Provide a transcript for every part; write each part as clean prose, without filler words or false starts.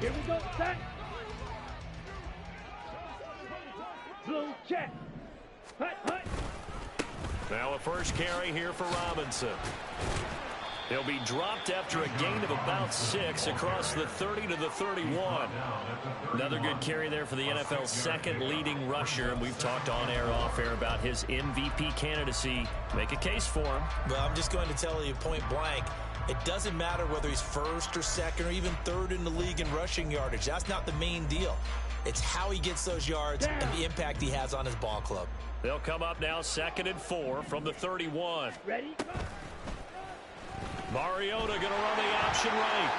Here we go, set. Blue check. Hut, hut. Now a first carry here for Robinson. He'll be dropped after a gain of about 6 across the 30 to the 31. Another good carry there for the NFL's second leading rusher, and we've talked on air, off air about his MVP candidacy. Make a case for him. Well, I'm just going to tell you point blank, it doesn't matter whether he's first or second or even third in the league in rushing yardage. That's not the main deal. It's how he gets those yards and the impact he has on his ball club. They'll come up now 2nd and 4 from the 31. Ready? Mariota going to run the option right.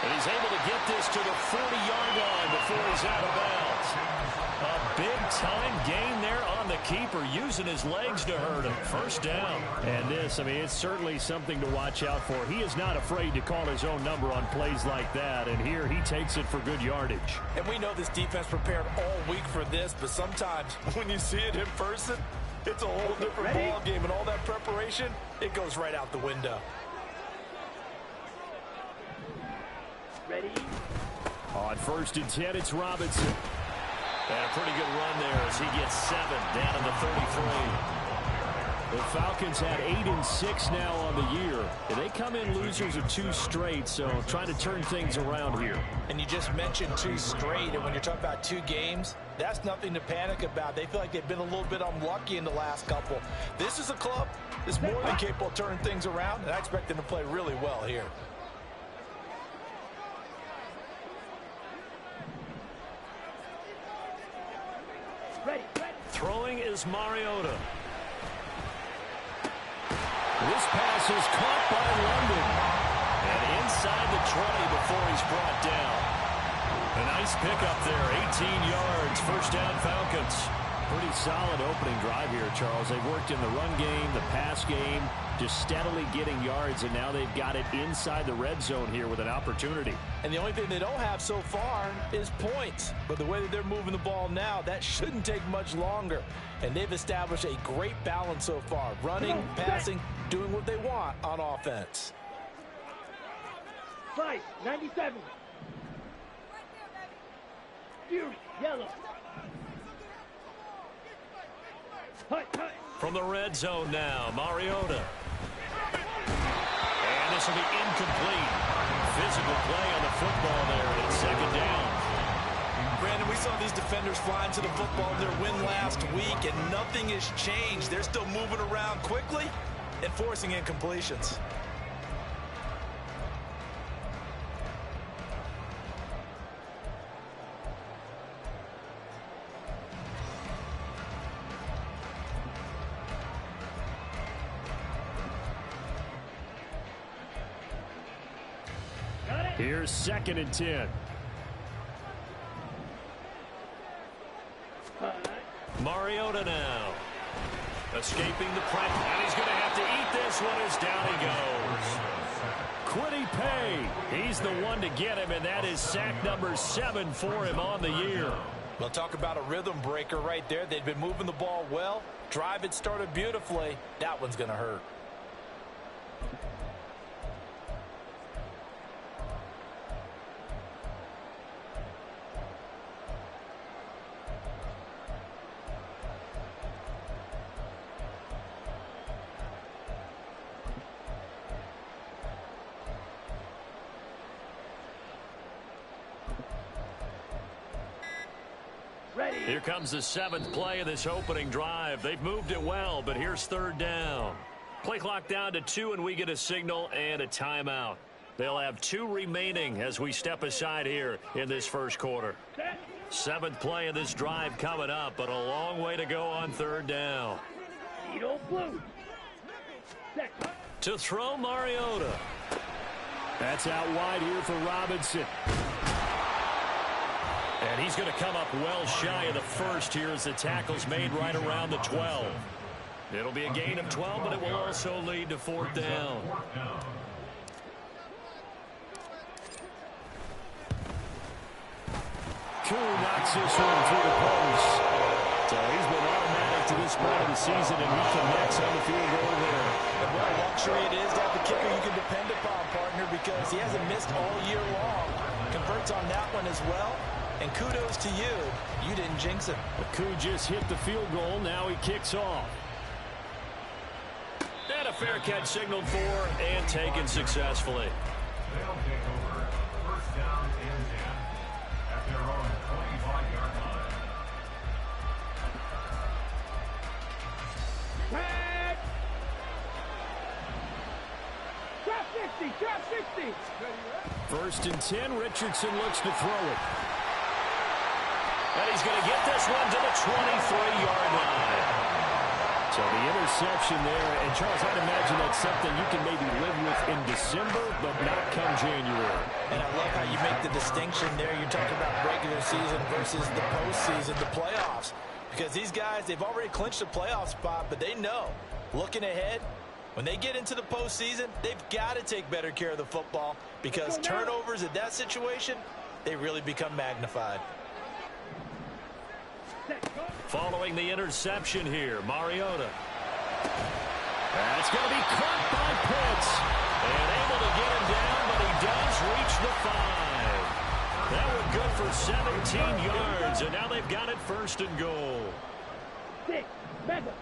And he's able to get this to the 40-yard line before he's out of bounds. A big-time gain there on the keeper, using his legs to hurt him. First down. And this, I mean, it's certainly something to watch out for. He is not afraid to call his own number on plays like that, and here he takes it for good yardage. And we know this defense prepared all week for this, but sometimes when you see it in person, it's a whole different ball game, and all that preparation, it goes right out the window. Ready? On 1st and 10, it's Robinson. And a pretty good run there as he gets 7 down to the 33. The Falcons had 8 and 6 now on the year. And they come in losers of 2 straight, so trying to turn things around here. And you just mentioned 2 straight, and when you're talking about 2 games, that's nothing to panic about. They feel like they've been a little bit unlucky in the last couple. This is a club that's more than capable of turning things around, and I expect them to play really well here. Throwing is Mariota. This pass is caught by London. And inside the 20 before he's brought down. A nice pickup there, 18 yards, first down Falcons. Pretty solid opening drive here, Charles. They've worked in the run game, the pass game, just steadily getting yards, and now they've got it inside the red zone here with an opportunity. And the only thing they don't have so far is points. But the way that they're moving the ball now, that shouldn't take much longer. And they've established a great balance so far. Running, passing, doing what they want on offense. Slice, 97. Fury, yellow. From the red zone now, Mariota. And this will be incomplete. Physical play on the football there, and it's 2nd down. Brandon, we saw these defenders flying to the football in their win last week, and nothing has changed. They're still moving around quickly and forcing incompletions. Here's 2nd and 10. Mariota now. Escaping the pressure. And he's going to have to eat this one as down he goes. Quiddy Pay. He's the one to get him, and that is sack number 7 for him on the year. Well, talk about a rhythm breaker right there. They've been moving the ball well. Drive it started beautifully. That one's going to hurt. Here comes the 7th play of this opening drive. They've moved it well, but here's 3rd down. Play clock down to 2, and we get a signal and a timeout. They'll have 2 remaining as we step aside here in this first quarter. 7th play of this drive coming up, but a long way to go on 3rd down. To throw, Mariota. That's out wide here for Robinson. And he's going to come up well shy of the first here as the tackle's made right around the 12. It'll be a gain of 12, but it will also lead to 4th down. Koo knocks this one through the post. So he's been automatic to this first point of the season, and he connects on the field goal there. And what a luxury it is to have the kicker you can depend upon, partner, because he hasn't missed all year long. Converts on that one as well. And kudos to you. You didn't jinx him. McCoo just hit the field goal. Now he kicks off. And a fair catch signaled for and taken successfully. They'll take over. First down and 10 at their own 25-yard line. Tag! Drop 60, drop 60. First and 10, Richardson looks to throw it. And he's going to get this one to the 23-yard line. So the interception there, and Charles, I'd imagine that's something you can maybe live with in December, but not come January. And I love how you make the distinction there. You're talking about regular season versus the postseason, the playoffs. Because these guys, they've already clinched a playoff spot, but they know, looking ahead, when they get into the postseason, they've got to take better care of the football because turnovers in that situation, they really become magnified. Following the interception here, Mariota. That's going to be caught by Pitts. And able to get him down, but he does reach the 5. That one good for 17 yards, and now they've got it first and goal. 6, mega.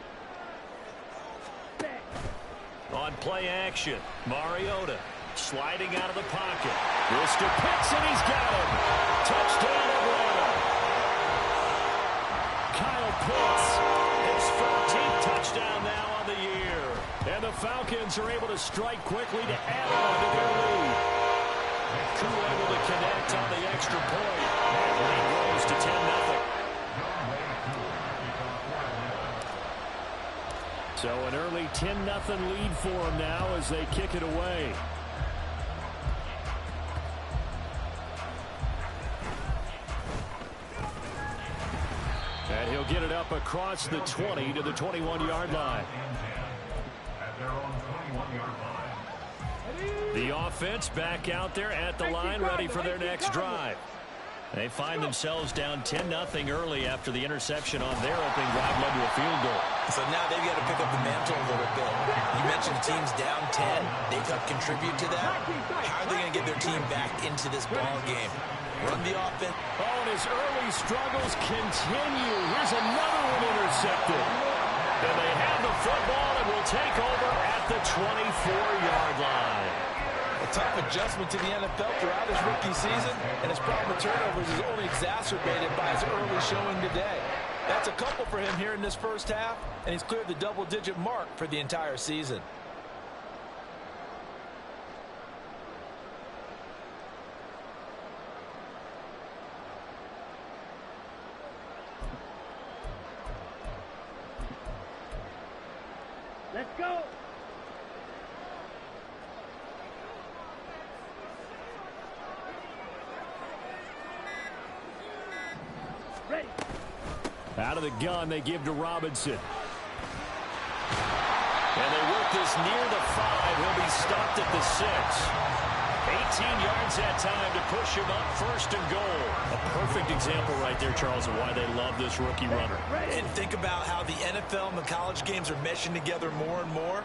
On play action, Mariota sliding out of the pocket. Mr. Pitts, and he's got him. Touchdown, Atlanta. Kyle Pitts, his 14th touchdown now on the year. And the Falcons are able to strike quickly to add on to their lead. Crew able to connect on the extra point. And the lead grows to 10-0. So an early 10-0 lead for them now as they kick it away. And he'll get it up across the 20 to the 21-yard line. At their own 21-yard line. The offense back out there at the line, ready for their next drive. They find themselves down 10-0 early after the interception on their opening drive led to a field goal. So now they've got to pick up the mantle a little bit. You mentioned the team's down 10. They've got to contribute to that. How are they going to get their team back into this ball game? Run the offense. Oh, and his early struggles continue. Here's another one intercepted. And they have the football and will take over at the 24-yard line. A tough adjustment to the NFL throughout his rookie season, and his problem with turnovers is only exacerbated by his early showing today. That's a couple for him here in this first half, and he's cleared the double-digit mark for the entire season. Let's go. Ready. Out of the gun, they give to Robinson. And they work this near the 5. He'll be stopped at the 6. 18 yards that time to push him up first and goal. A perfect example right there, Charles, of why they love this rookie runner. And think about how the NFL and the college games are meshing together more and more.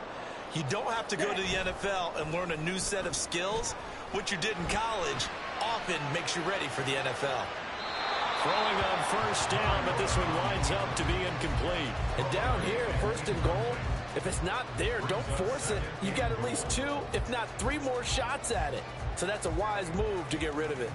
You don't have to go to the NFL and learn a new set of skills. What you did in college often makes you ready for the NFL. Throwing on first down, but this one winds up to be incomplete. And down here, first and goal, if it's not there, don't force it. You've got at least 2, if not 3 more shots at it. So that's a wise move to get rid of it.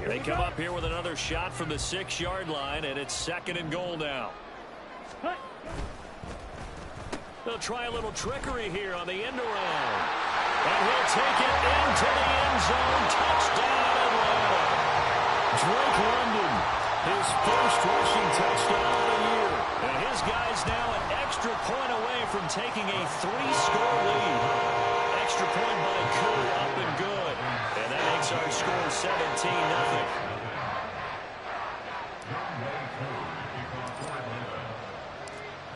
They come up here with another shot from the 6-yard line, and it's second and goal now. They'll try a little trickery here on the end around. And he'll take it into the end zone. Touchdown, Atlanta. Drake London, his first rushing touchdown of the year. And his guys now an extra point away from taking a 3-score lead. Extra point by Kerr, up and good. And that makes our score 17-0.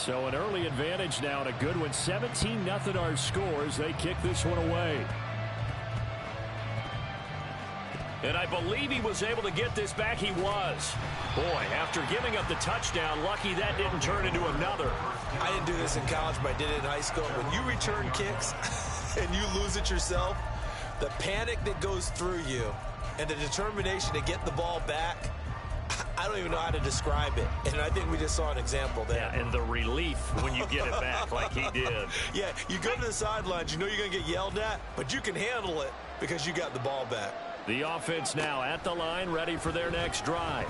So an early advantage now and a good one. 17-0 our score as they kick this one away. And I believe he was able to get this back. He was. Boy, after giving up the touchdown, lucky that didn't turn into another. I didn't do this in college, but I did it in high school. When you return kicks and you lose it yourself, the panic that goes through you and the determination to get the ball back, I don't even know how to describe it. And I think we just saw an example there. Yeah, and the relief when you get it back like he did. Yeah, you go to the sidelines, you know you're going to get yelled at, but you can handle it because you got the ball back. The offense now at the line, ready for their next drive.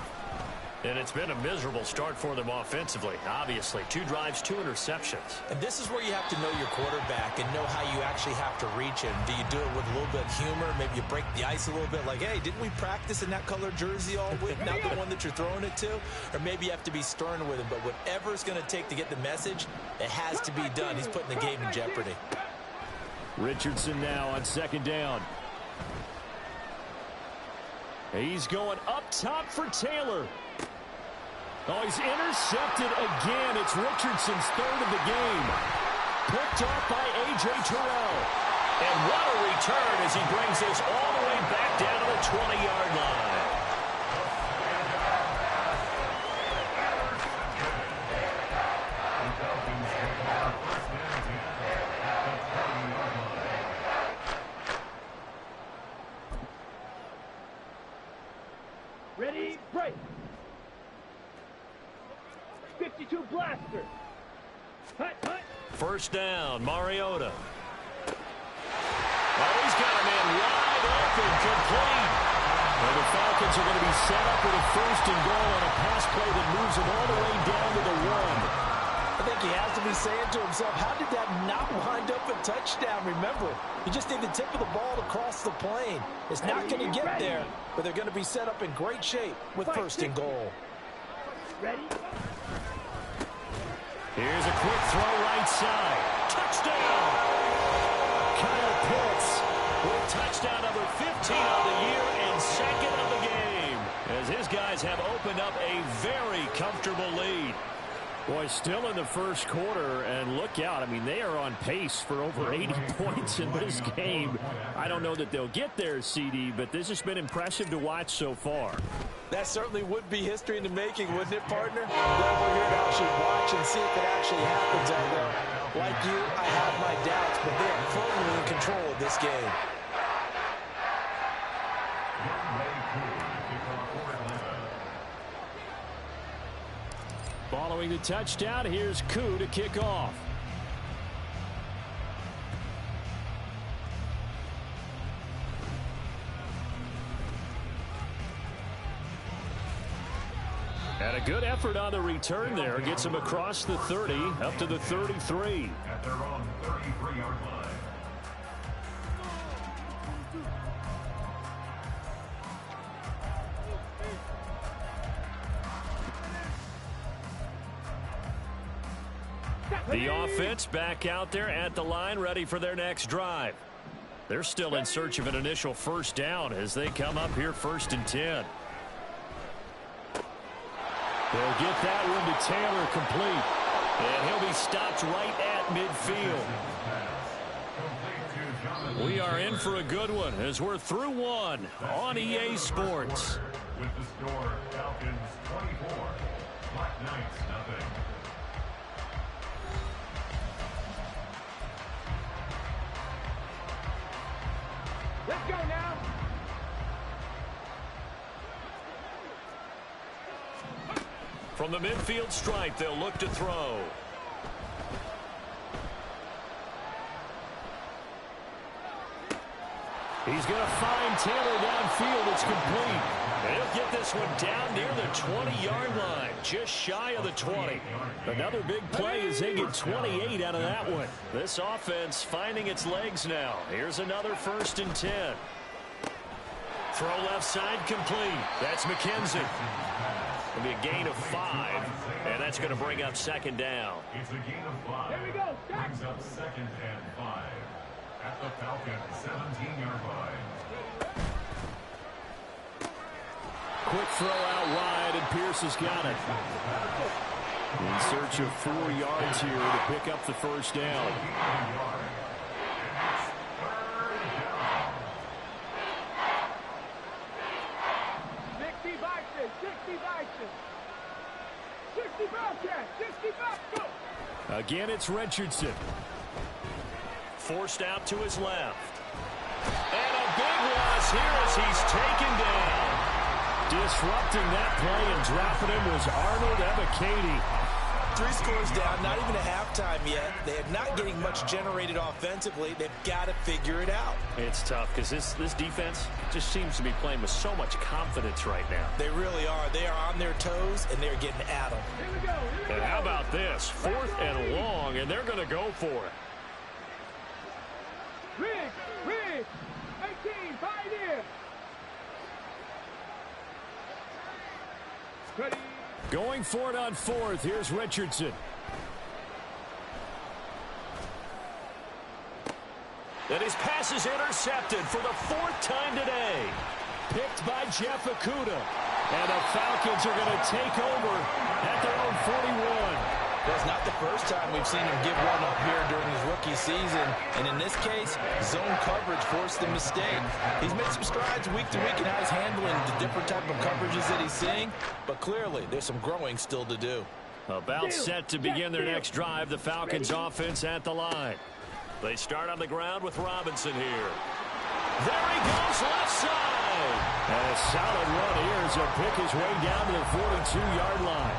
And it's been a miserable start for them offensively, obviously. 2 drives, 2 interceptions. And this is where you have to know your quarterback and know how you actually have to reach him. Do you do it with a little bit of humor? Maybe you break the ice a little bit like, hey, didn't we practice in that colored jersey all week? Not the one that you're throwing it to? Or maybe you have to be stern with him. But whatever it's going to take to get the message, it has to be done. He's putting the game in jeopardy. Richardson now on 2nd down. He's going up top for Taylor. Oh, he's intercepted again. It's Richardson's 3rd of the game. Picked off by A.J. Terrell. And what a return as he brings this all the way back down to the 20-yard line. Ready, break. 52 blaster. Hut, hut. 1st down, Mariota. Oh, he's got a man wide open, complete. Well, the Falcons are going to be set up with a 1st and goal on a pass play that moves them all the way down to the 1. I think he has to be saying to himself, how did that not wind up a touchdown? Remember, you just need the tip of the ball to cross the plane. It's not going to get there, but they're going to be set up in great shape with 1st and goal. Ready? Here's a quick throw right side. Touchdown! Kyle Pitts with touchdown number 15 on the year and 2nd of the game. As his guys have opened up a very comfortable lead. Boy, still in the 1st quarter, and look out. I mean, they are on pace for over 80 points in this game. I don't know that they'll get there, CD, but this has been impressive to watch so far. That certainly would be history in the making, wouldn't it, partner? Glad we're here to actually watch and see if it actually happens. Although, like you, I have my doubts, but they are firmly in control of this game. Following the touchdown, here's Koo to kick off. And a good effort on the return there. Gets him across the 30, up to the 33. At their own 33-yard line. The offense back out there at the line, ready for their next drive. They're still in search of an initial 1st down as they come up here 1st and 10. They'll get that one to Taylor complete. And he'll be stopped right at midfield. We are in for a good one as we're through one on EA Sports. With the score, Falcons 24, Black Knights nothing. Let's go now. From the midfield stripe, they'll look to throw. He's going to find Taylor downfield. It's complete. They'll get this one down near the 20-yard line, just shy of the 20. Another big play as they get 28 out of that one. This offense finding its legs now. Here's another 1st and 10. Throw left side complete. That's McKenzie. It'll be a gain of 5, and that's going to bring up 2nd down. It's a gain of 5. There we go. Brings up 2nd and 5 at the Falcons 17-yard line. Quick throw out wide, and Pierce has got it. In search of 4 yards here to pick up the first down. 60 back, go! Again, it's Richardson. Forced out to his left. And a big loss here as he's taken down. Disrupting that play and dropping him was Arnold Ebiketie. 3 scores down, not even a halftime yet. They are not getting much generated offensively. They've got to figure it out. It's tough because this defense just seems to be playing with so much confidence right now. They really are. They are on their toes, and they're getting at them. Here we go. And how about this? 4th and long, and they're going to go for it. Riggs, 18, 5 here. Ready. Going for it on 4th. Here's Richardson. And his pass is intercepted for the 4th time today. Picked by Jeff Okudah. And the Falcons are going to take over at their own 41. That's not the first time we've seen him give one up here during his rookie season. And in this case, zone coverage forced the mistake. He's made some strides week to week in how he's handling the different type of coverages that he's seeing. But clearly, there's some growing still to do. About set to begin their next drive, the Falcons offense at the line. They start on the ground with Robinson here. There he goes, left side. And a solid run here as he'll pick his way down to the 42-yard line.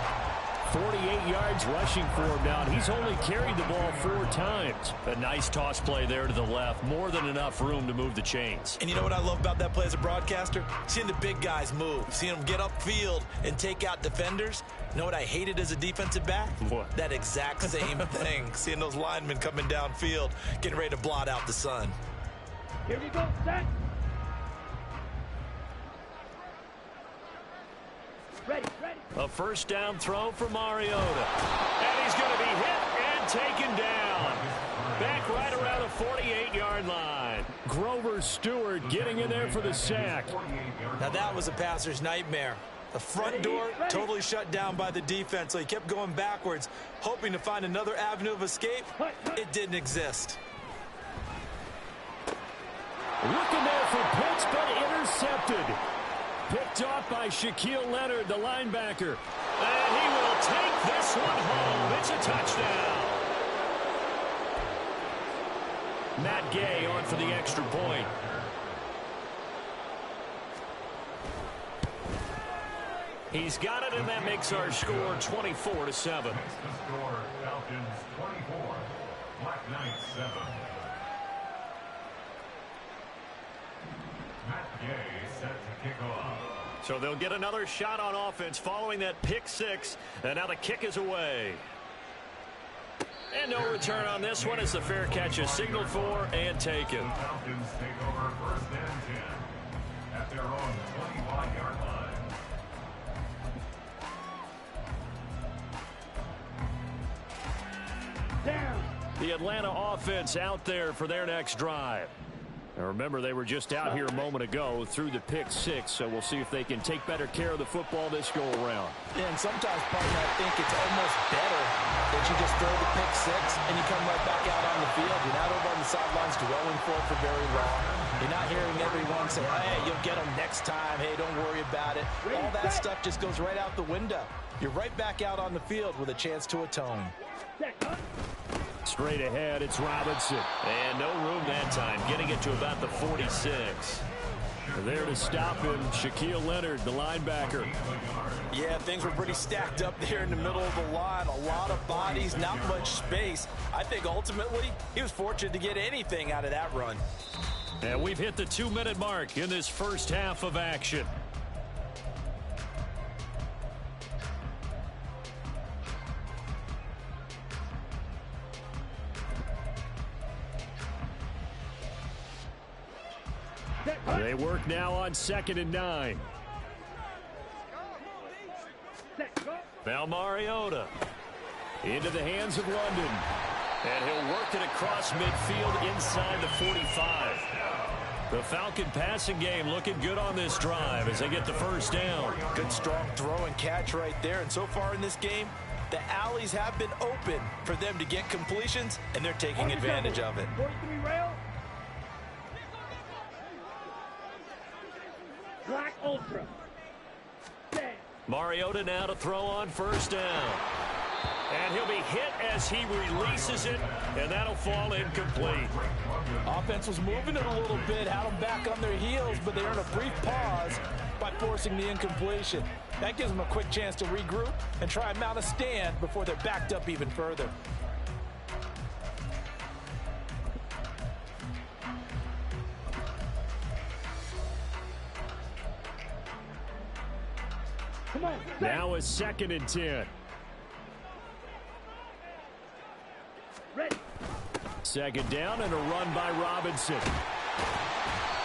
48 yards rushing for him now. He's only carried the ball 4 times. A nice toss play there to the left. More than enough room to move the chains. And you know what I love about that play as a broadcaster? Seeing the big guys move. Seeing them get upfield and take out defenders. You know what I hated as a defensive back? What? That exact same thing. Seeing those linemen coming downfield, getting ready to blot out the sun. Here we go, set. Ready. A first down throw for Mariota. And he's going to be hit and taken down. Back right around the 48-yard line. Grover Stewart getting in there for the sack. Now that was a passer's nightmare. The front door totally shut down by the defense, so he kept going backwards, hoping to find another avenue of escape. It didn't exist. Looking there for Pitts, but intercepted. Picked off by Shaquille Leonard, the linebacker. And he will take this one home. It's a touchdown. Matt Gay on for the extra point. He's got it, and that makes our score 24-7. The score, Falcons 24, Black Knights 7. Matt Gay set to kick off. So they'll get another shot on offense following that pick 6. And now the kick is away. And no return on this one as the fair catch is signaled for and taken. The Falcons take over 1st and 10 at their own 21-yard line. Down. The Atlanta offense out there for their next drive. Now remember, they were just out here a moment ago through the pick 6, so we'll see if they can take better care of the football this go around. Yeah, and sometimes, partner, I think it's almost better that you just throw the pick 6 and you come right back out on the field. You're not over on the sidelines dwelling for it for very long. You're not hearing everyone say, hey, you'll get them next time. Hey, don't worry about it. All that stuff just goes right out the window. You're right back out on the field with a chance to atone. Straight ahead, it's Robinson. And no room that time, getting it to about the 46. There to stop him, Shaquille Leonard, the linebacker. Yeah, things were pretty stacked up there in the middle of the line. A lot of bodies, not much space. I think ultimately he was fortunate to get anything out of that run. And we've hit the 2-minute mark in this first half of action. They work now on 2nd and 9. Now Mariota into the hands of London. And he'll work it across midfield inside the 45. The Falcon passing game looking good on this drive as they get the first down. Good strong throw and catch right there. And so far in this game, The alleys have been open for them to get completions, and they're taking advantage of it. 43 rail. Black Ultra. Stand. Mariota now to throw on first down. And he'll be hit as he releases it, and that'll fall incomplete. Offense was moving it a little bit, had them back on their heels, but they earned a brief pause by forcing the incompletion. That gives them a quick chance to regroup and try and mount a stand before they're backed up even further. Come on. Now a 2nd and 10. Ready. 2nd down and a run by Robinson.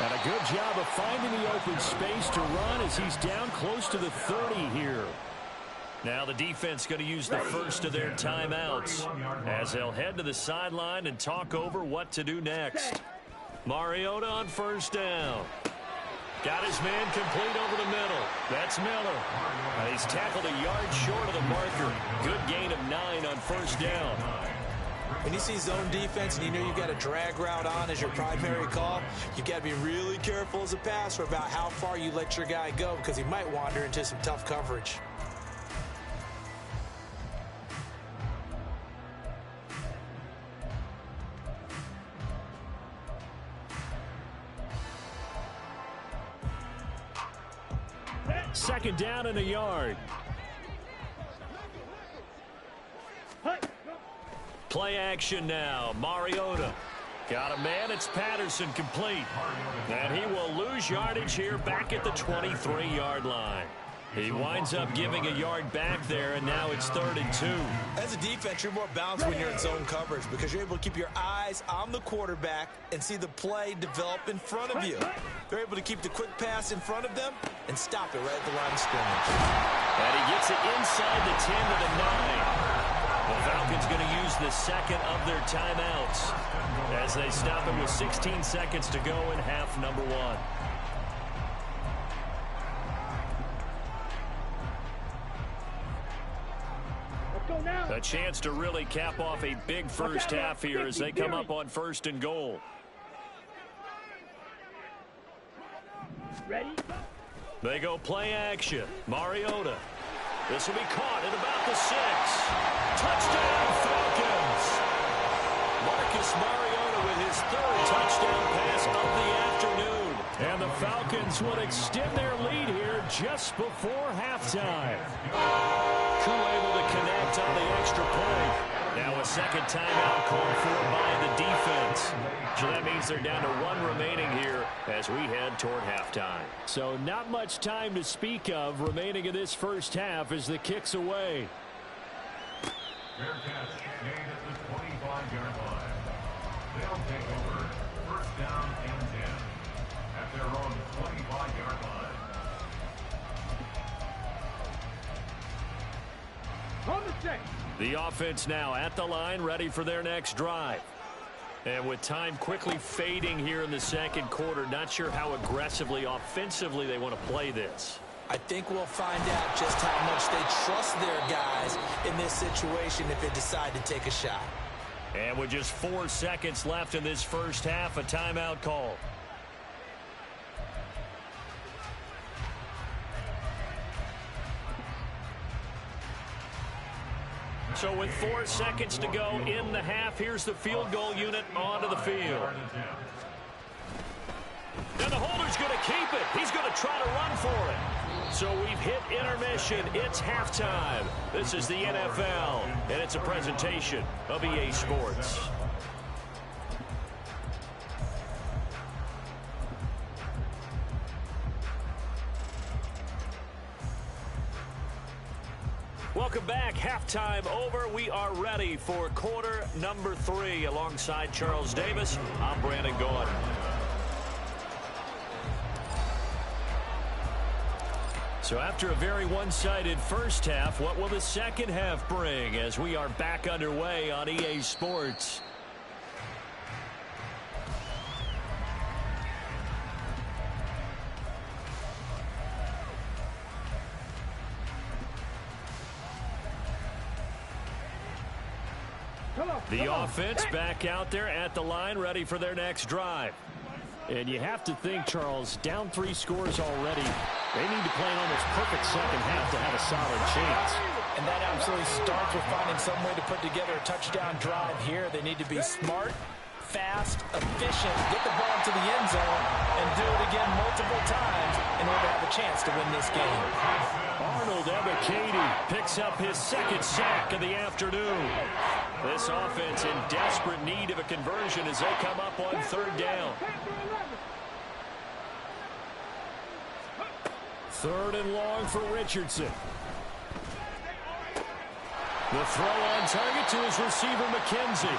And a good job of finding the open space to run as he's down close to the 30 here. Now the defense going to use the first of their timeouts as they'll head to the sideline and talk over what to do next. Mariota on first down. Got his man complete over the middle. That's Miller. And he's tackled a yard short of the marker. Good gain of 9 on first down. When you see zone defense and you know you've got a drag route on as your primary call, you've got to be really careful as a passer about how far you let your guy go because he might wander into some tough coverage. Second down and a yard. Play action now. Mariota. Got a man. It's Patterson complete. And he will lose yardage here back at the 23-yard line. He winds up giving a yard back there, and now it's 3rd and 2. As a defense, you're more balanced when you're in zone coverage because you're able to keep your eyes on the quarterback and see the play develop in front of you. They're able to keep the quick pass in front of them and stop it right at the line of scrimmage. And he gets it inside the 10 to the 9. The Falcons going to use the 2nd of their timeouts as they stop it with 16 seconds to go in half number 1. A chance to really cap off a big first half here as they come up on 1st and goal. Ready? They go play action. Mariota. This will be caught at about the 6. Touchdown, Falcons! Marcus Mariota with his 3rd touchdown pass of the afternoon. And the Falcons will extend their lead here just before halftime. Crew able to connect on the extra point. Now a 2nd timeout called for by the defense. So that means they're down to 1 remaining here as we head toward halftime. So not much time to speak of remaining in this first half as the kick's away. Fair catch made at the 25-yard line. They'll take over 1st down and 10 at their own 25-yard line. On the check. The offense now at the line, ready for their next drive. And with time quickly fading here in the 2nd quarter, not sure how aggressively, offensively they want to play this. I think we'll find out just how much they trust their guys in this situation if they decide to take a shot. And with just 4 seconds left in this first half, a timeout call. So with 4 seconds to go in the half, here's the field goal unit onto the field. And the holder's going to keep it. He's going to try to run for it. So we've hit intermission. It's halftime. This is the NFL, and it's a presentation of EA Sports. Welcome back. Halftime over. We are ready for quarter number 3. Alongside Charles Davis, I'm Brandon Gaudin. So after a very one-sided first half, what will the second half bring as we are back underway on EA Sports? The offense back out there at the line, ready for their next drive. And you have to think, Charles, down 3 scores already. They need to play an almost perfect second half to have a solid chance. And that absolutely starts with finding some way to put together a touchdown drive here. They need to be smart, fast, efficient, get the ball to the end zone, and do it again multiple times in order to have a chance to win this game. Arnold Ebiketie picks up his second sack of the afternoon. This offense in desperate need of a conversion as they come up on 3rd down. 3rd and long for Richardson. The throw on target to his receiver, McKenzie.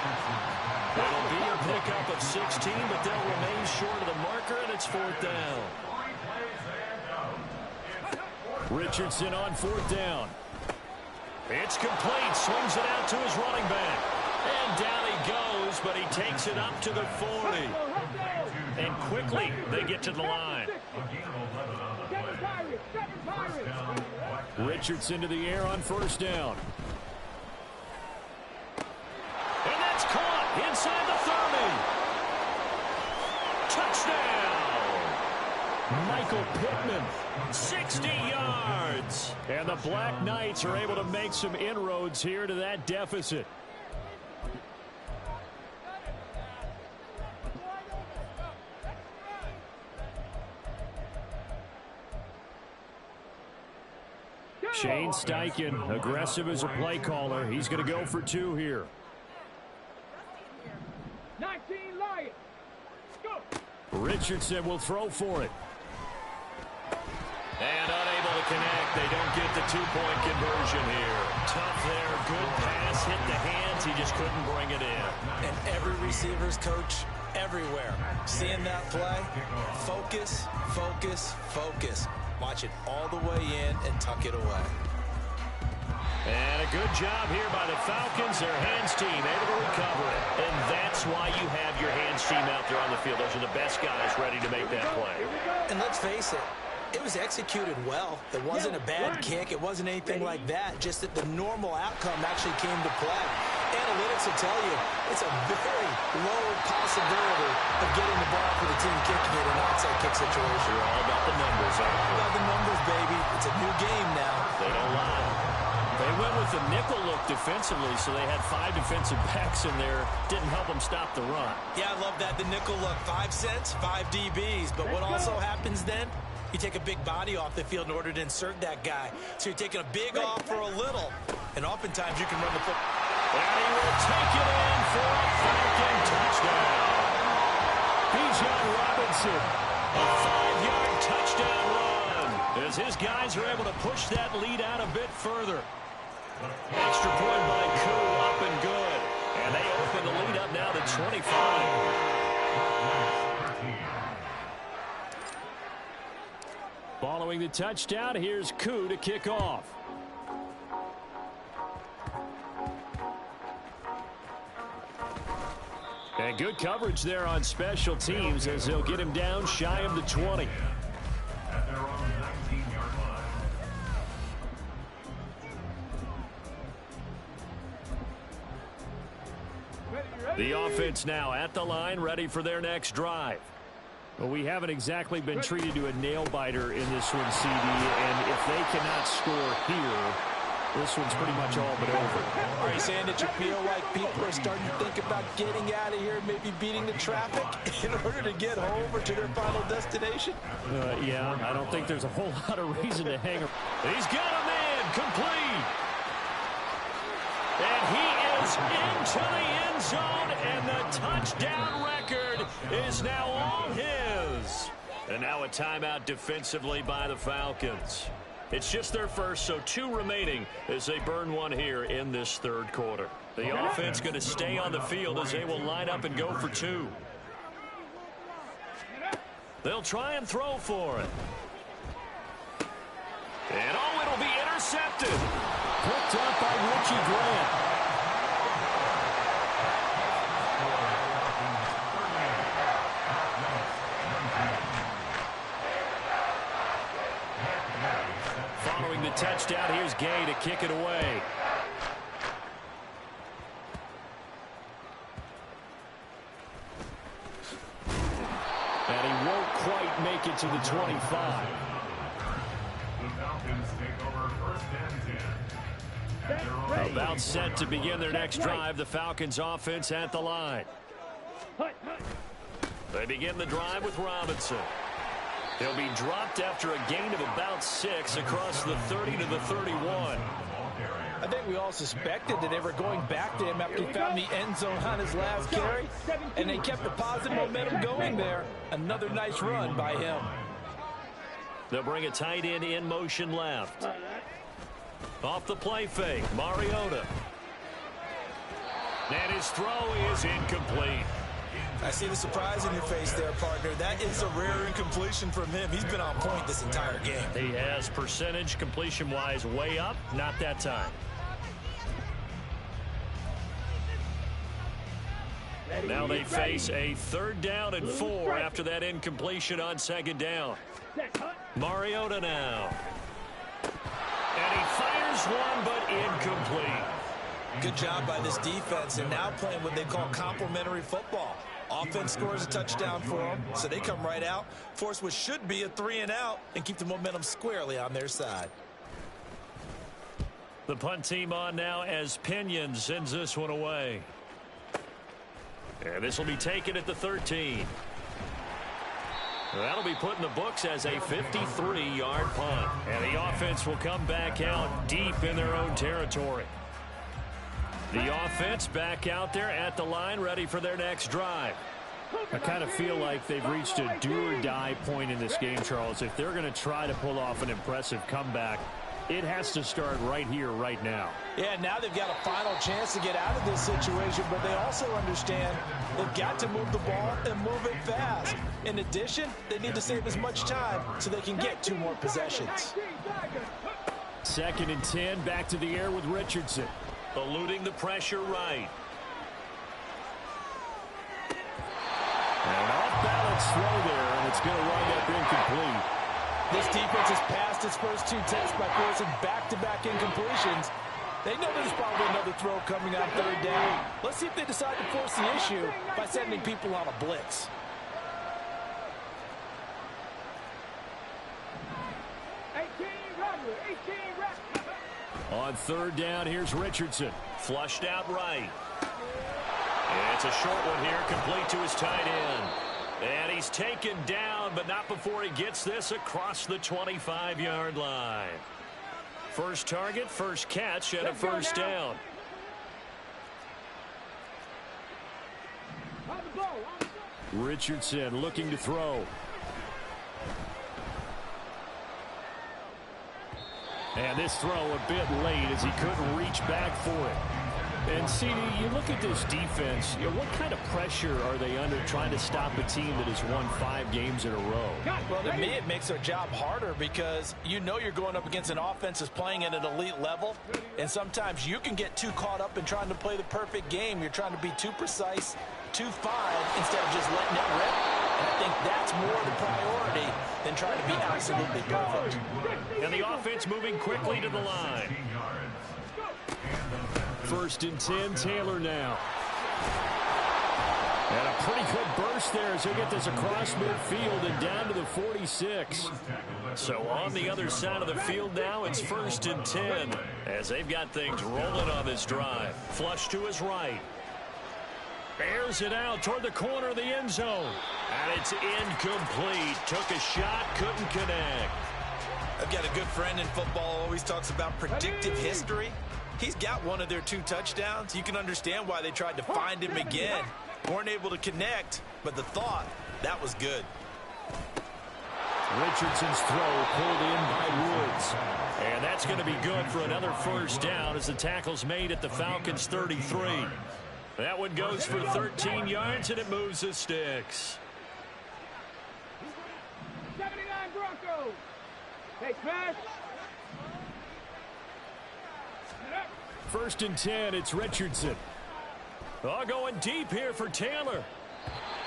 It'll be a pickup of 16, but they'll remain short of the marker, and it's 4th down. Richardson on 4th down. It's complete. Swings it out to his running back. And down he goes, but he takes it up to the 40. And quickly, they get to the line. Richardson to the air on 1st down. And that's caught inside the 30. Touchdown! Michael Pittman, 60 yards. And the Black Knights are able to make some inroads here to that deficit. Shane Steichen, aggressive as a play caller. He's going to go for 2 here. 19 Lions. Go. Richardson will throw for it. And unable to connect. They don't get the 2-point conversion here. Tough there. Good pass. Hit the hands. He just couldn't bring it in. And every receiver's coach everywhere. Seeing that play, focus, focus, focus. Watch it all the way in and tuck it away. And a good job here by the Falcons. Their hands team able to recover it. And that's why you have your hands team out there on the field. Those are the best guys ready to make that play. And let's face it, it was executed well. It wasn't a bad kick. It wasn't anything like that. Just that the normal outcome actually came to play. Analytics will tell you it's a very low possibility of getting the ball for the team kicking it in an onside kick situation. You're all about the numbers, aren't you? All about the numbers, baby. It's a new game now. They don't lie. They went with the nickel look defensively, so they had 5 defensive backs in there. Didn't help them stop the run. Yeah, I love that. The nickel look. 5 cents, 5 DBs. But what also happens then? You take a big body off the field in order to insert that guy. So you're taking a big off for a little. And oftentimes you can run the football. And he will take it in for a Falcon touchdown. Bijan Robinson, a 5-yard touchdown run. As his guys are able to push that lead out a bit further. Extra point by Koo, up and good. And they open the lead up now to 25. Following the touchdown, here's Koo to kick off. And good coverage there on special teams as they'll get him down shy of the 20. At their own 19-yard line. The offense now at the line, ready for their next drive. Well, we haven't exactly been treated to a nail-biter in this one, CD, and if they cannot score here, this one's pretty much all but over. Are you saying that you feel like people are starting to think about getting out of here, maybe beating the traffic in order to get home or to their final destination? Yeah, I don't think there's a whole lot of reason to hang around. He's got a man complete. And he is into the end zone, and the touchdown record is now all his. And now a timeout defensively by the Falcons. It's just their first, so 2 remaining as they burn one here in this 3rd quarter. The offense going to stay on the field as they will line up and go for 2. They'll try and throw for it. And it'll be intercepted. Picked up by Richie Grant. Following the touchdown, here's Gay to kick it away. quite make it to the 25. The Falcons take over first and 10. At their own About set to begin their next drive, the Falcons offense at the line. They begin the drive with Robinson. He'll be dropped after a gain of about 6 across the 30 to the 31. I think we all suspected that they were going back to him after he found the end zone on his last carry, and they kept the positive momentum going there. Another nice run by him. They'll bring a tight end in motion left. Off the play fake, Mariota. And his throw is incomplete. I see the surprise in your face there, partner. That is a rare incompletion from him. He's been on point this entire game. He has percentage completion-wise way up, not that time. Now they face a 3rd down and 4 after that incompletion on 2nd down. Mariota now. And he fires one, but incomplete. Good job by this defense, and now playing what they call complementary football. Offense scores a touchdown for them, so they come right out, force what should be a 3-and-out, and keep the momentum squarely on their side. The punt team on now as Pinion sends this one away. And this will be taken at the 13. That'll be put in the books as a 53-yard punt. And the offense will come back out deep in their own territory. The offense back out there at the line, ready for their next drive. I kind of feel like they've reached a do-or-die point in this game, Charles. If they're going to try to pull off an impressive comeback, it has to start right here, right now. Yeah, now they've got a final chance to get out of this situation, but they also understand they've got to move the ball and move it fast. In addition, they need to save as much time so they can get 2 more possessions. 2nd and 10, back to the air with Richardson. Eluding the pressure right. An off-balance throw there, and it's going to wind up incomplete. This defense has passed its first 2 tests by forcing back-to-back incompletions. They know there's probably another throw coming on 3rd down. Let's see if they decide to force the issue by sending people on a blitz. On 3rd down, here's Richardson. Flushed out right. It's a short one here, complete to his tight end. And he's taken down, but not before he gets this across the 25-yard line. First target, first catch, and a 1st down. Richardson looking to throw. And this throw a bit late as he couldn't reach back for it. And, CD, you look at this defense, what kind of pressure are they under trying to stop a team that has won 5 games in a row? Well, to me, it makes their job harder because you know you're going up against an offense that's playing at an elite level, and sometimes you can get too caught up in trying to play the perfect game. You're trying to be too precise, too fine, instead of just letting it rip. And I think that's more the priority than trying to be absolutely perfect. And the offense moving quickly to the line. 1st and 10, Taylor now. And a pretty good burst there as he'll get this across midfield and down to the 46. So on the other side of the field now, it's 1st and 10 as they've got things rolling on this drive. Flush to his right. Airs it out toward the corner of the end zone. And it's incomplete. Took a shot, couldn't connect. I've got a good friend in football who always talks about predictive history. He's got one of their 2 touchdowns. You can understand why they tried to find him again. Weren't able to connect, but the thought, that was good. Richardson's throw pulled in by Woods. And that's going to be good for another 1st down as the tackle's made at the Falcons' 33. That one goes for 13 yards, and it moves the sticks. 79 Broncos. Hey, Crash. 1st and 10, it's Richardson. Oh, going deep here for Taylor.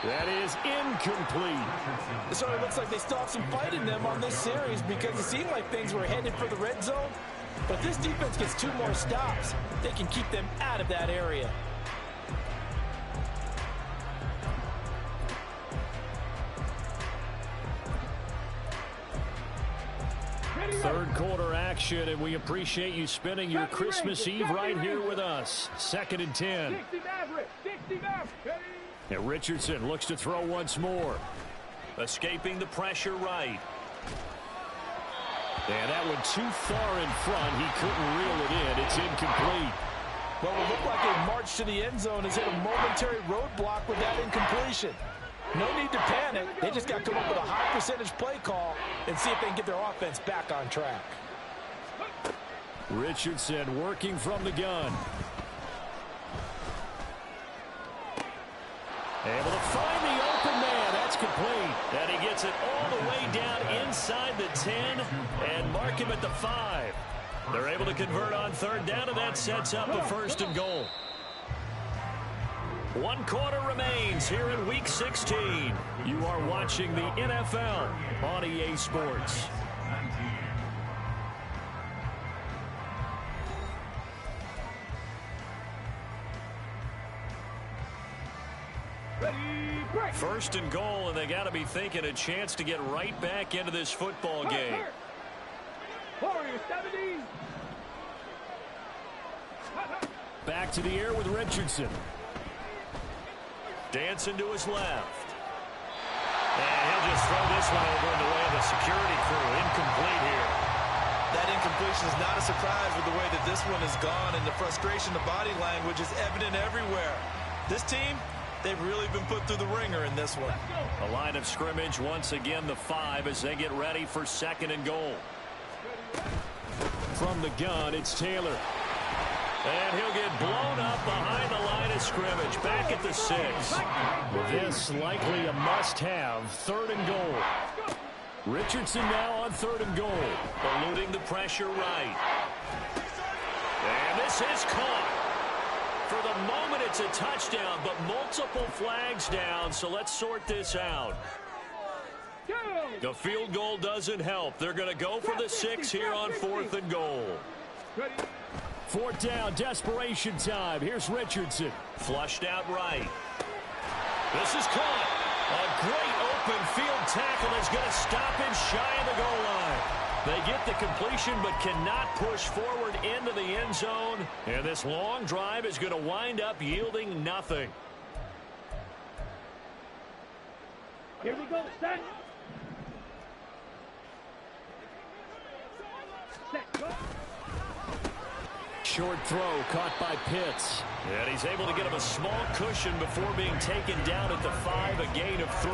That is incomplete. So it looks like they still have some fight in them on this series because it seemed like things were headed for the red zone. But if this defense gets 2 more stops, they can keep them out of that area. Third quarter action, and we appreciate you spending your Christmas Eve right here with us. 2nd and 10. And Richardson looks to throw once more. Escaping the pressure right. And that one too far in front. He couldn't reel it in. It's incomplete. Well, it looked like a march to the end zone has hit a momentary roadblock with that incompletion. No need to panic. They just got to come up with a high percentage play call and see if they can get their offense back on track. Richardson working from the gun. Able to find the open man. That's complete. And he gets it all the way down inside the 10 and mark him at the 5. They're able to convert on 3rd down, and that sets up a 1st and goal. 1 quarter remains here in Week 16. You are watching the NFL on EA Sports. First and goal, and they got to be thinking a chance to get right back into this football game. Back to the air with Richardson. Dancing to his left. And he'll just throw this one over in the way of the security crew. Incomplete here. That incompletion is not a surprise with the way that this one has gone, and the frustration, the body language is evident everywhere. This team, they've really been put through the ringer in this one. A line of scrimmage, once again the 5 as they get ready for 2nd and goal. From the gun, it's Taylor. And he'll get blown up behind the line of scrimmage, back at the 6. This likely a must-have, 3rd and goal. Richardson now on 3rd and goal, eluding the pressure right. And this is caught. For the moment, it's a touchdown, but multiple flags down, so let's sort this out. The field goal doesn't help. They're going to go for the 6 here on 4th and goal. 4th down, desperation time. Here's Richardson. Flushed out right. This is caught. A great open field tackle is going to stop him shy of the goal line. They get the completion but cannot push forward into the end zone. And this long drive is going to wind up yielding nothing. Here we go, set. Set, go. Short throw caught by Pitts. And he's able to get him a small cushion before being taken down at the 5, a gain of 3.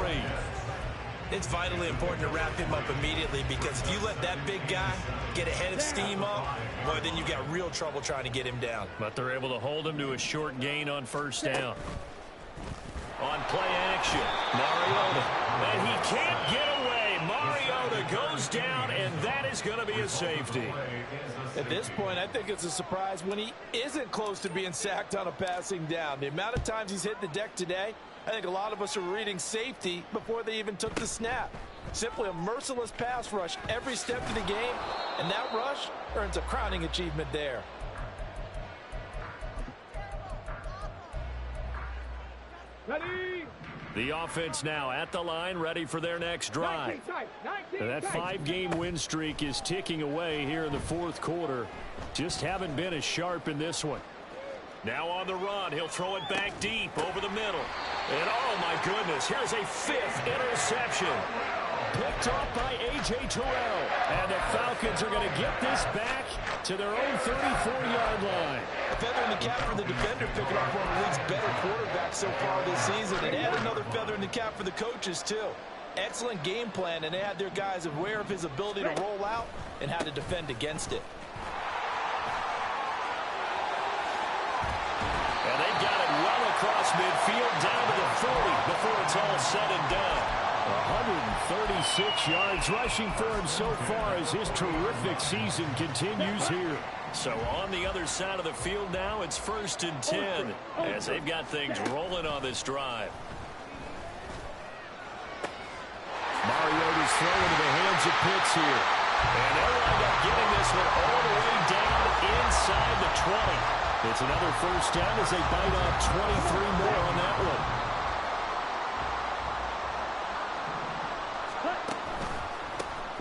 It's vitally important to wrap him up immediately, because if you let that big guy get a head of steam up, boy, then you got real trouble trying to get him down. But they're able to hold him to a short gain on 1st down. On play action, Mariota. And he can't get away. Mariota goes down, and that is going to be a safety. At this point, I think it's a surprise when he isn't close to being sacked on a passing down. The amount of times he's hit the deck today, I think a lot of us are reading safety before they even took the snap. Simply a merciless pass rush every step of the game, and that rush earns a crowning achievement there. Ready. The offense now at the line, ready for their next drive. And that 5-game win streak is ticking away here in the 4th quarter. Just haven't been as sharp in this one. Now on the run, he'll throw it back deep over the middle. And oh my goodness, here's a 5th interception. Picked off by A.J. Terrell. And the Falcons are going to get this back to their own 34-yard line. A feather in the cap for the defender, picking up one of the league's better quarterbacks so far this season. And add another feather in the cap for the coaches, too. Excellent game plan, and they had their guys aware of his ability to roll out and how to defend against it. And they've got it well across midfield, down to the 40 before it's all said and done. 136 yards rushing for him so far as his terrific season continues here. So on the other side of the field now, it's 1st and 10 as they've got things rolling on this drive. Mariota's thrown into the hands of Pitts here. And they'll wind up getting this one all the way down inside the 20. It's another 1st down as they bite off 23 more on that one.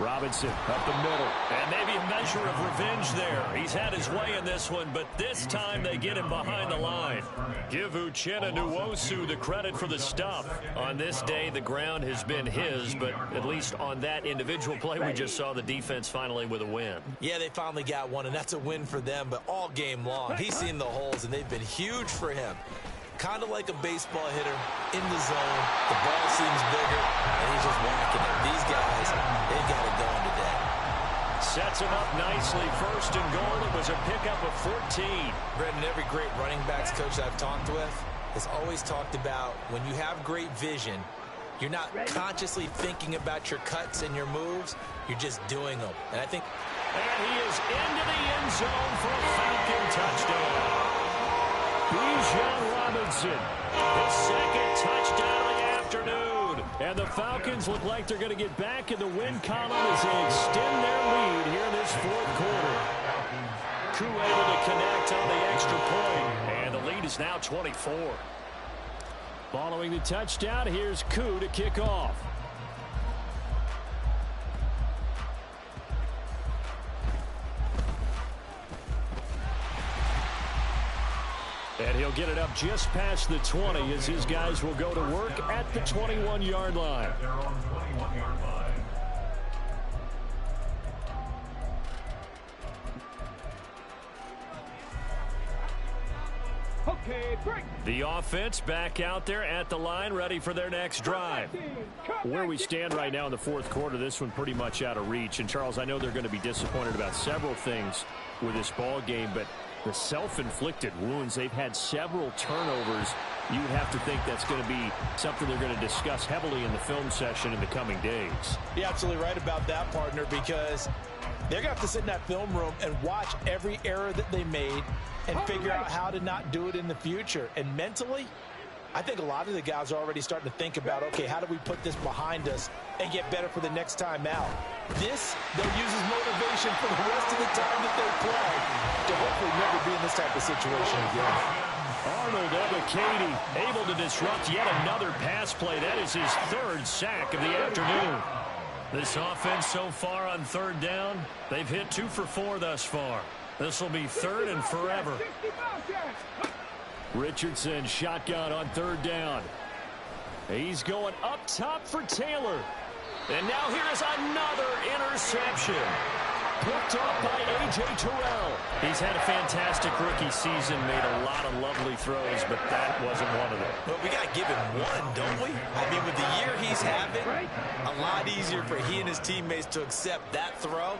Robinson up the middle. And maybe a measure of revenge there. He's had his way in this one, but this time they get him behind the line. Give Uchenna Nwosu the credit for the stop. On this day, the ground has been his, but at least on that individual play, we just saw the defense finally with a win. Yeah, they finally got one, and that's a win for them, but all game long, he's seen the holes, and they've been huge for him. Kind of like a baseball hitter in the zone. The ball seems bigger, and he's just whacking it. These guys, they've got it going today. Sets him up nicely. First and goal. It was a pickup of 14. Brendan, every great running backs coach I've talked with has always talked about when you have great vision, you're not consciously thinking about your cuts and your moves. You're just doing them. And I think... And he is into the end zone for a Falcon touchdown. Bijan Robinson, his second touchdown of the afternoon. And the Falcons look like they're going to get back in the win column as they extend their lead here in this fourth quarter. Koo able to connect on the extra point. And the lead is now 24. Following the touchdown, here's Koo to kick off. And he'll get it up just past the 20 as his guys will go to work at the 21-yard line. Okay, break. The offense back out there at the line, ready for their next drive. Where we stand right now in the fourth quarter, this one pretty much out of reach. And, Charles, I know they're going to be disappointed about several things with this ball game, but the self-inflicted wounds, they've had several turnovers. You would have to think that's going to be something they're going to discuss heavily in the film session in the coming days. You're absolutely right about that, partner, because they're going to have to sit in that film room and watch every error that they made and figure out how to not do it in the future. And mentally, I think a lot of the guys are already starting to think about, okay, how do we put this behind us and get better for the next time out? This, they'll use as motivation for the rest of the time that they play to hopefully never be in this type of situation again. Arnold Ebiketie able to disrupt yet another pass play. That is his third sack of the afternoon. This offense so far on third down, they've hit 2 for 4 thus far. This will be third and forever. Richardson shotgun on third down. He's going up top for Taylor. And now here's another interception. Picked off by A.J. Terrell. He's had a fantastic rookie season, made a lot of lovely throws, but that wasn't one of them. Well, we got to give him one, don't we? I mean, with the year he's having, a lot easier for he and his teammates to accept that throw,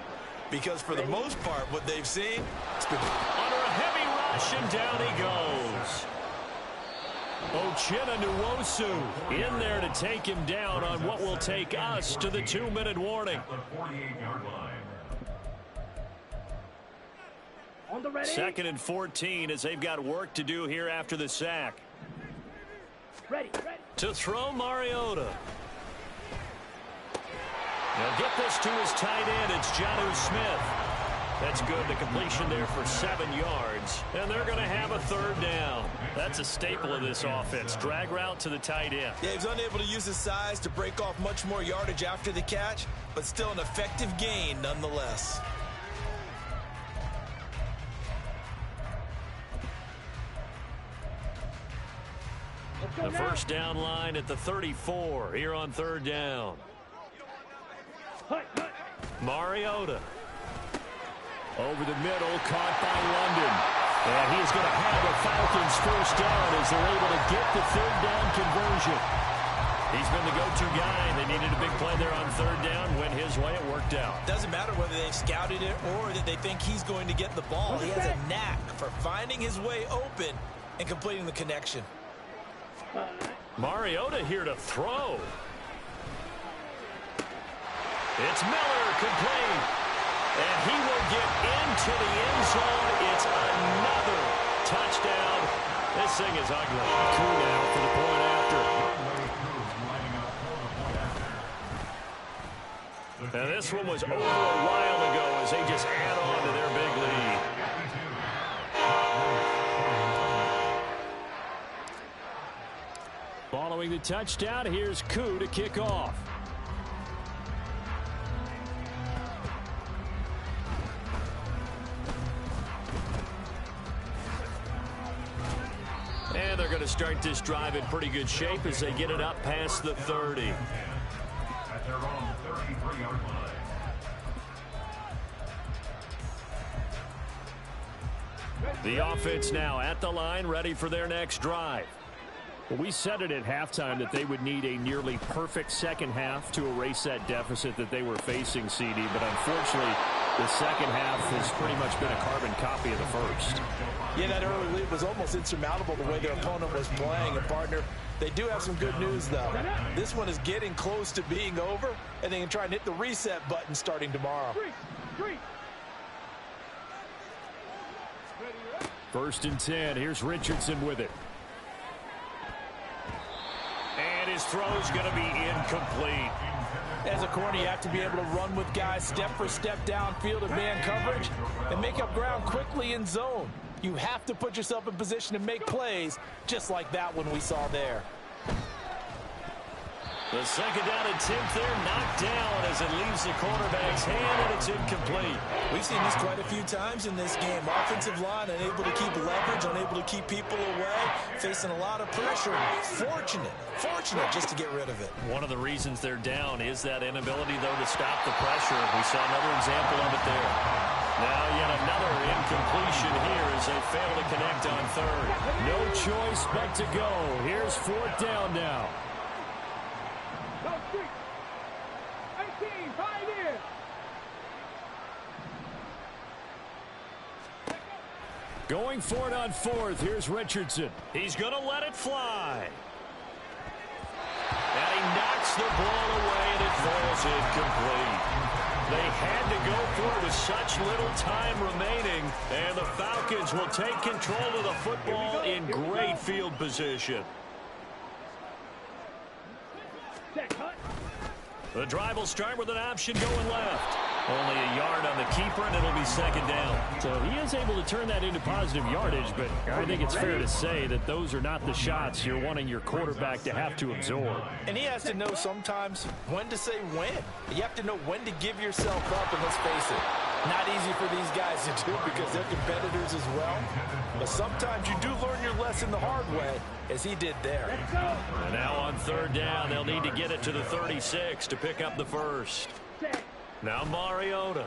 because for the most part, what they've seen, it's been under a heavy rush, and down he goes. Uchenna Nwosu in there to take him down on what will take us to the 2-minute warning. On the ready. 2nd and 14 as they've got work to do here after the sack. Ready. To throw Mariota. They'll get this to his tight end. It's Jonnu Smith. That's good. The completion there for 7 yards. And they're going to have a third down. That's a staple of this offense. Drag route to the tight end. Yeah, he was unable to use his size to break off much more yardage after the catch, but still an effective gain nonetheless. The first down line at the 34 here on third down. Mariota. Over the middle, caught by London. And he's going to have the Falcons first down as they're able to get the third down conversion. He's been the go-to guy. They needed a big play there on third down. Went his way, it worked out. Doesn't matter whether they've scouted it or that they think he's going to get the ball. He has a knack for finding his way open and completing the connection. Mariota here to throw. It's Miller, complete. And he will get into the end zone. It's another touchdown. This thing is ugly. Koo now for the point after. And this one was over a while ago as they just add on to their big lead. Following the touchdown, here's Koo to kick off. to start this drive in pretty good shape as they get it up past the 30. At their own 33-yard line. The offense now at the line, ready for their next drive. Well, we said it at halftime that they would need a nearly perfect second half to erase that deficit that they were facing, CD. But unfortunately, the second half has pretty much been a carbon copy of the first. Yeah, that early lead was almost insurmountable the way their opponent was playing. And, partner, they do have some good news, though. This one is getting close to being over, and they can try and hit the reset button starting tomorrow. First and 10. Here's Richardson with it. And his throw's going to be incomplete. As a corner, you have to be able to run with guys step for step downfield in man coverage and make up ground quickly in zone. You have to put yourself in position to make plays just like that one we saw there. The second down attempt there knocked down as it leaves the quarterback's hand, and it's incomplete. We've seen this quite a few times in this game. Offensive line unable to keep leverage, unable to keep people away, facing a lot of pressure. Fortunate just to get rid of it. One of the reasons they're down is that inability, though, to stop the pressure. We saw another example of it there. Now yet another incompletion here as they fail to connect on third. No choice but to go. Here's fourth down now. Going for it on fourth. Here's Richardson. He's going to let it fly. And he knocks the ball away, and it falls incomplete. They had to go for it with such little time remaining, and the Falcons will take control of the football in great field position. The drive will start with an option going left. Only a yard on the keeper, and it'll be second down. So he is able to turn that into positive yardage, but I think it's fair to say that those are not the shots you're wanting your quarterback to have to absorb. And he has to know sometimes when to say when. You have to know when to give yourself up, and let's face it, not easy for these guys to do because they're competitors as well. But sometimes you do learn your lesson the hard way, as he did there. And now on third down, they'll need to get it to the 36 to pick up the first. Now Mariota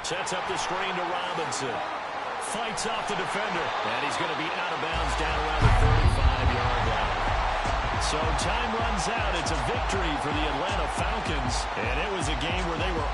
sets up the screen to Robinson. Fights off the defender. And he's going to be out of bounds down around the 35-yard line. So time runs out. It's a victory for the Atlanta Falcons. And it was a game